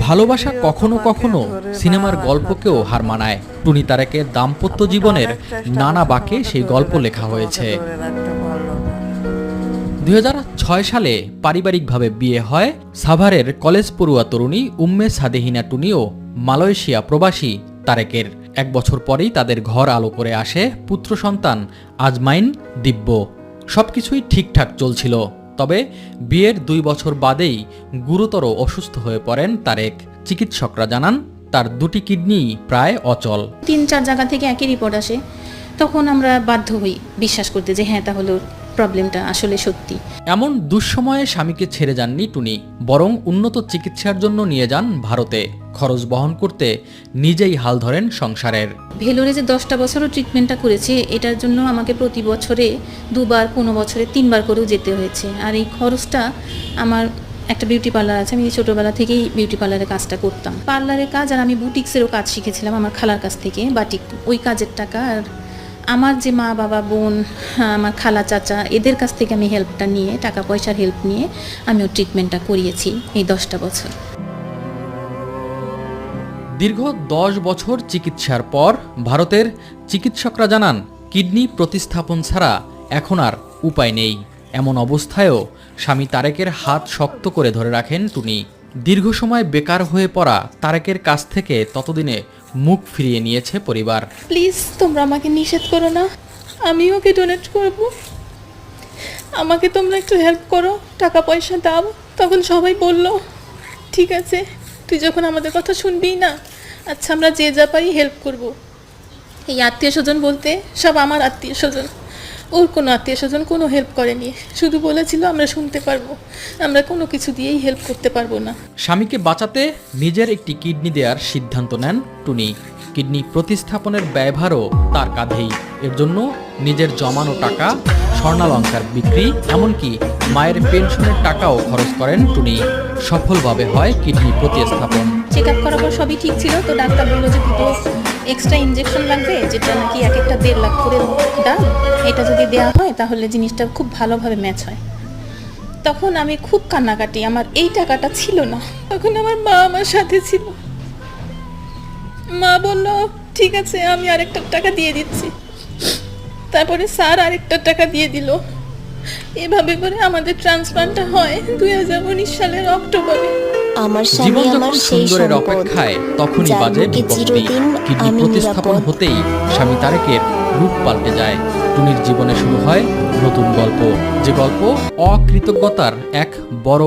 ভালোবাসা কখনো কখনো সিনেমার গল্পকেও হার মানায়। টুনি তারেকের দাম্পত্য জীবনের নানা বাঁকে সেই গল্প লেখা হয়েছে। 2006 সালে পারিবারিকভাবে বিয়ে হয় সাভারের কলেজ পড়ুয়া তরুণী উম্মে সাদেহিনা টুনি ও মালয়েশিয়া প্রবাসী তারেকের। 1 বছর পরেই তাদের ঘর আলো করে আসে পুত্র সন্তান আজমাইন দিব্য। সবকিছুই ঠিকঠাক চলছিল, তবে বিয়ের 2 বছর বাদেই গুরুতর অসুস্থ হয়ে পড়েন তারেক। চিকিৎসকরা জানান তার 2টি কিডনি প্রায় অচল। 3-4 জায়গা থেকে একই রিপোর্ট আসে, তখন আমরা বাধ্য হই বিশ্বাস করতে যে হ্যাঁ তাহলে প্রবলেমটা আসলে সত্যি। এমন দুঃসময়ে স্বামীকে ছেড়ে যাননি টুনি, বরং উন্নত চিকিৎসার জন্য নিয়ে যান ভারতে। খরচ বহন করতে নিজেই হাল ধরেন সংসারের। ভেলোরে যে 10টা বছরও ট্রিটমেন্টটা করেছে, এটার জন্য আমাকে প্রতি বছরে 2বার, কোনো বছরে 3বার করেও যেতে হয়েছে। আর এই খরচটা আমার একটা বিউটি পার্লার আছে, আমি ছোটোবেলা থেকেই বিউটি পার্লারের কাজটা করতাম। পার্লারের কাজ আর আমি বুটিক্সেরও কাজ শিখেছিলাম আমার খালার কাছ থেকে, বাটিক, ওই কাজের টাকা আর আমার যে মা বাবা বোন, আমার খালা চাচা, এদের কাছ থেকে আমি হেল্পটা নিয়ে, টাকা পয়সার হেল্প নিয়ে আমি ওর ট্রিটমেন্টটা করিয়েছি এই 10টা বছর। দীর্ঘ 10 বছর চিকিৎসার পর ভারতের চিকিৎসকরা জানান কিডনি প্রতিস্থাপন ছাড়া এখন আর উপায় নেই। এমন অবস্থায়ও স্বামী তারেকের হাত শক্ত করে ধরে রাখেন টুনি। দীর্ঘ সময় বেকার হয়ে পড়া তারেকের কাছ থেকে ততদিনে মুখ ফিরিয়ে নিয়েছে পরিবার। প্লিজ তোমরা আমাকে নিষেধ করো না, আমি ওকে ডোনেট করব, আমাকে তোমরা একটু হেল্প করো, টাকা পয়সা দাও। তখন সবাই বলল ঠিক আছে, তুই যখন আমাদের কথা শুনবি না, আচ্ছা আমরা যে যা পারি হেল্প করব। এই আত্মীয় স্বজন বলতে সব আমার আত্মীয় স্বজন, ওর কোনো আত্মীয় স্বজন কোনো হেল্প করেনি, শুধু বলেছিল আমরা শুনতে পারবো, আমরা কোনো কিছু দিয়েই হেল্প করতে পারবো না। স্বামীকে বাঁচাতে নিজের একটি কিডনি দেওয়ার সিদ্ধান্ত নেন টুনি। কিডনি প্রতিস্থাপনের ব্যয়ভারও তার কাঁধেই। এর জন্য নিজের জমানো টাকা, স্বর্ণালংকার বিক্রি, এমনকি মায়ের পেনশনের টাকাও খরচ করেন টুনি। সফলভাবে হয় কিডনি প্রতিস্থাপন। চেক আপ করার পর সবই ঠিক ছিল, তো ডাক্তার বললো যে দুটো এক্সট্রা ইনজেকশন লাগবে, যেটা নাকি এক একটা 1.5 লাখ করে দাম। এটা যদি দেওয়া হয় তাহলে জিনিসটা খুব ভালোভাবে ম্যাচ হয়। তখন আমি খুব কান্নাকাটি, আমার এই টাকাটা ছিল না। তখন আমার মা আমার সাথে ছিল, মা বলল ঠিক আছে আমি আরেকটা টাকা দিয়ে দিচ্ছি। তারপরে স্যার আরেকটা টাকা দিয়ে দিল। এভাবে করে আমাদের ট্রান্সপ্লান্টটা হয় 2019 সালের অক্টোবরে। জীবন যখন সুন্দরের অপেক্ষায়, তখনই বাজে বিপত্তি। কিডনি প্রতিস্থাপন হতেই স্বামী তারেকের রূপ পাল্টে যায়। টুনির জীবনে শুরু হয় নতুন গল্প, যে গল্প অকৃতজ্ঞতার এক বড়